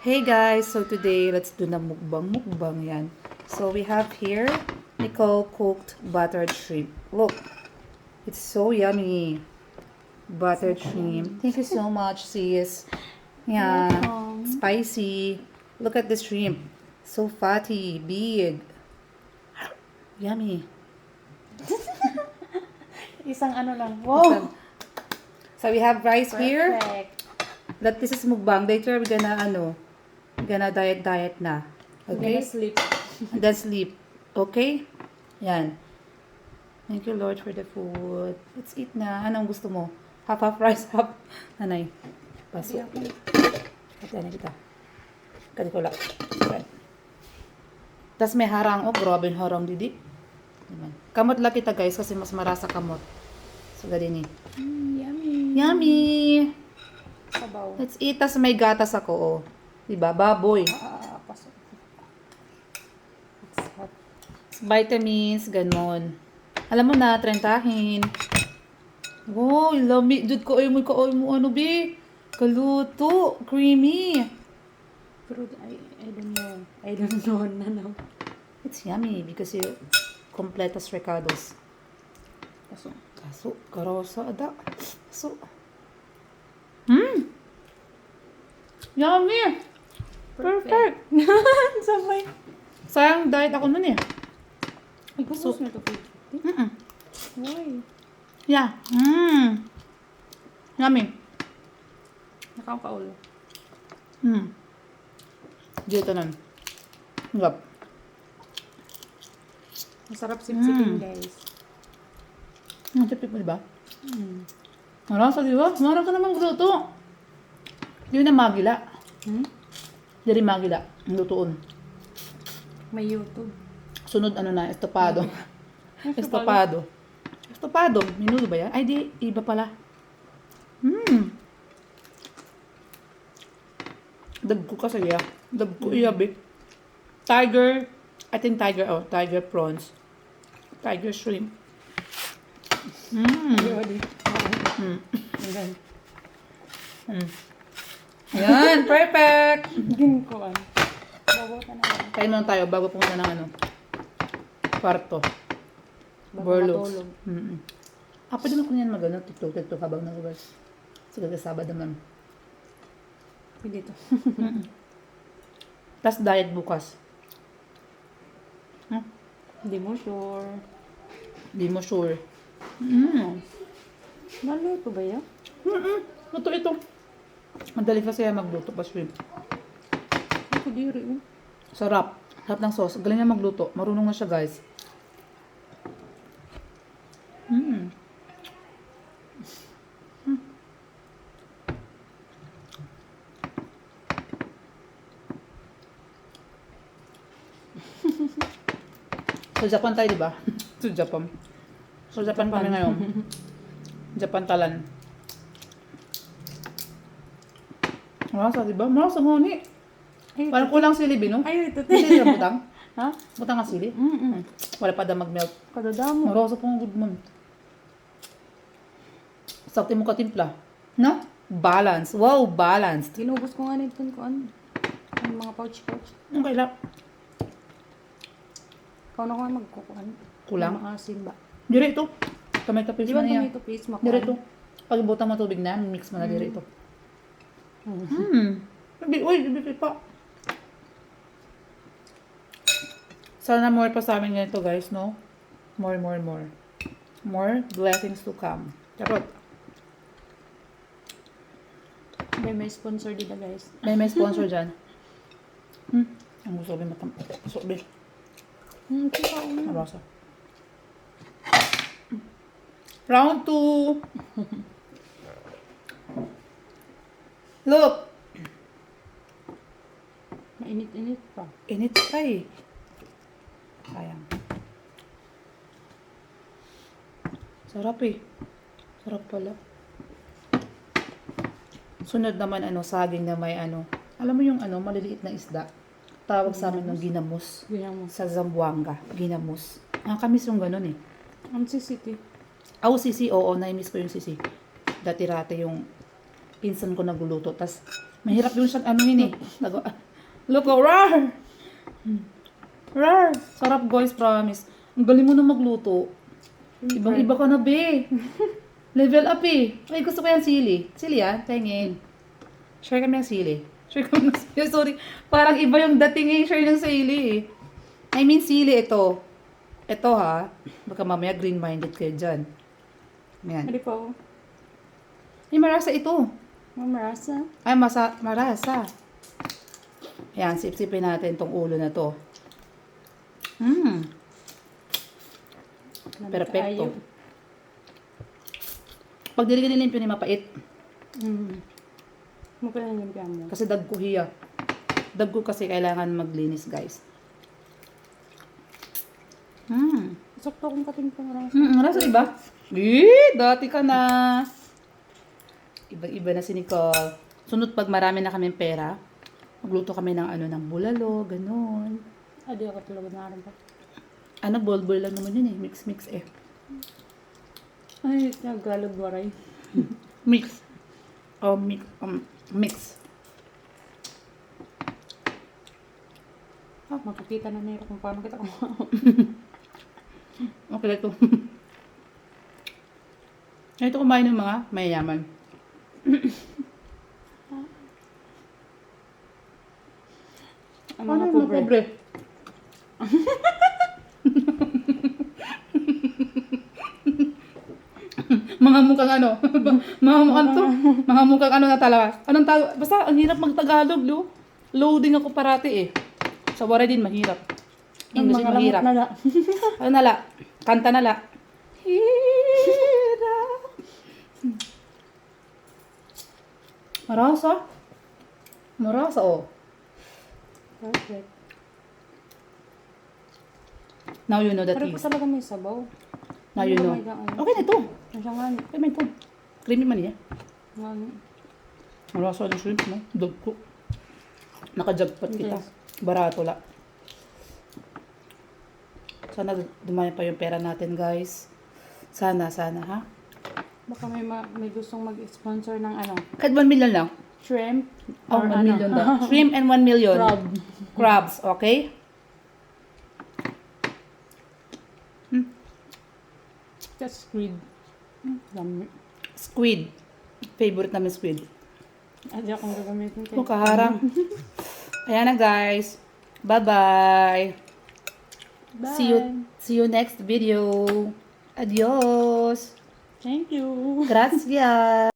Hey guys, so today let's do na mukbang yan. So we have here Nicole cooked buttered shrimp. Look, it's so yummy. Buttered shrimp. Thank you so much, sis. Yeah, spicy. Look at the shrimp. So fatty, big. Yummy. Isang ano lang. Wow! So we have rice here. Perfect. That this is mukbang. Later we're gonna diet na. I'm Okay? gonna sleep. And then sleep. Okay? Yan. Thank you, Lord, for the food. Let's eat na. Anong gusto mo? Half rice, half. Nanay. Paso. Katanin kita. Kati ko lang. Okay. Tapos may harang. Oh, grabe yung harang, didi. Diba? Kamot lang kita, guys, kasi mas marasa kamot. So, ganyan eh. Yummy. Yummy! Sabaw. Let's eat. Tapos may gatas ako, oh. Diba? Baboy. Pasok. It's hot. Vitamins, ganon. Alam mo na, trentahin. Wow, lami. Dude, kaoy mo, ano, be? Kaluto. Creamy. Pero I don't know. I don't know na no. It's yummy because you completas recados. Pasok. Kaso, karosa, ada. So. Yummy. Perfect. Sabay. Sayang, diet ako nun eh. Ipupos na ito. Mm-mm. Why? Yeah. Yummy. Nakakaulo. Dito nun. Ngap. Masarap sipsipin guys. Ang tipid mo, diba? Marasa, diba? Marang ka namang luto. Hindi na magila. Hindi rin magila. Ang lutoon. May YouTube. Sunod, ano na, estopado. Estopado. Estopado. Minudo ba yan? Ay, di. Iba pala. Dag ko kasi, yeah. Dag ko, iyabi. Tiger. I think tiger, oh. Tiger prawns. Tiger shrimp. Ready? Yan. Yan, perfect! Ginkuan. Babaw ka na lang. Kain muna tayo bago pumunta ng ano, kwarto. Bago Borlogs. matulog. Pwede mo ko yan mag-ano, tiktok habang nag-work. Sige, Sabado naman. Dito. Tapos diet bukas. Hindi mo sure. Hindi mo sure. Naluto ba yan? Ito. Madali kasi yan magluto pa shrimp. Ako diri. Sarap. Sarap ng sauce. Galing niya magluto. Marunong na siya, guys. Sa Japan tayo, di ba? Sa Japan. Sa Japan kami ngayon. Japan talan. Marasa, di ba? Marasa mo ni. Ay, Parang kulang sili, Bino. ay, ito. Hindi sila butang. Ha? Butang nga sili. Wala pa daw mag-melt. Kadadamo. Marasa po ang good man. Sakti mo katimpla. No? Balance. Wow, balanced. Ginubos ko nga nito ko ano. Ang mga pouch. Okay lang. Ikaw na ko nga magkukuhan. Kulang. Maasin ba? Dire ito. Tomato paste Di mo ba na yan. tomato paste makuha? Dire ito. Pag butang matubig na, mix mo na dire ito. Uy, bibi pa. Sana more pa sa amin ganito, guys, no? More. More blessings to come. Charot. May sponsor dito guys. May sponsor dyan. Ang gusto ko matam. Gusto ko Kaya ako na. Marasa. Round 2. Look. Mainit-init pa. Init pa eh. Sayang. Sarap eh. Sarap pala. Sunod naman saging na may alam mo yung maliliit na isda. Tawag sa amin ng ginamos. Ginamos. Sa Zamboanga. Ginamos. Kamis yung ganun eh. Ang city. Sisi, oo, na-miss ko yung sisi. Dati-rate yung pinsan ko nagluluto. Tas Mahirap yung siya, ano yun eh. Look, oh, rar! Rar! Sarap guys, promise. Ang galing mo na magluto. Ibang-iba ka na, be. Level up eh. Ay, gusto ko yan sili. Sili ah, tingin. Share kami ng sili. Share kami ng sili. Sorry. Parang iba yung dating eh. Share ng sili eh. I mean, sili ito. Ito ha. Baka mamaya green-minded kayo dyan. Yan. Hindi po. Ay, marasa ito. Mamarasa. Ay, marasa. Yan, sip-sipin natin tong ulo na to. Perfecto. Pag dili-nilimpyo ni mapait. Mukha lang yung mo. Kasi dagko hiya. Dagko kasi kailangan maglinis, guys. Sakto kong kating pangarasa. Rasa iba? Eh, dati ka na. Iba-iba na si Nicole. Sunod pag marami na kaming pera, magluto kami ng ng bulalo, ganun. Adi ako talaga na rin pa. Ano, bol-bol lang naman yun eh. Mix-mix eh. Ay, naggalog waray. Mix. Oh, mix. Makikita na nila kung paano kita Okay, ito. Ito kumain ng mga mayayaman. Ang Ano mga yung pobre. pobre? Mga mukhang ano? Mga mukhang to? Mga mukhang ano na talaga? Anong tawag? Basta ang hirap mag-Tagalog, lo. Loading ako parati eh. Sa waray din mahirap. English din mahirap. Na. Ano nala? Kanta nala. Hirap. Marasa? Marasa, oh. Perfect. Now you know the Pero po taste. talaga may sabaw. Now you know. Okay na ito. Masya nga. Okay na ito. Creamy man niya. Nga- Marasa ng shrimp, no? Dagko. Naka-jagpat kita. Yes. Barato la. Sana dumami pa yung pera natin, guys. Sana, ha? Baka may gustong mag-sponsor ng Kahit 1 million lang. shrimp. Oh, 1 million daw. Shrimp and 1 million. Crab. Crabs, okay? Just squid. Dami. Squid. Favorite namin squid. Adi akong gagamitin kayo. Kung kaharang. Ayan na, guys. Bye-bye. Bye. See you next video. Adios. Thank you. Gracias.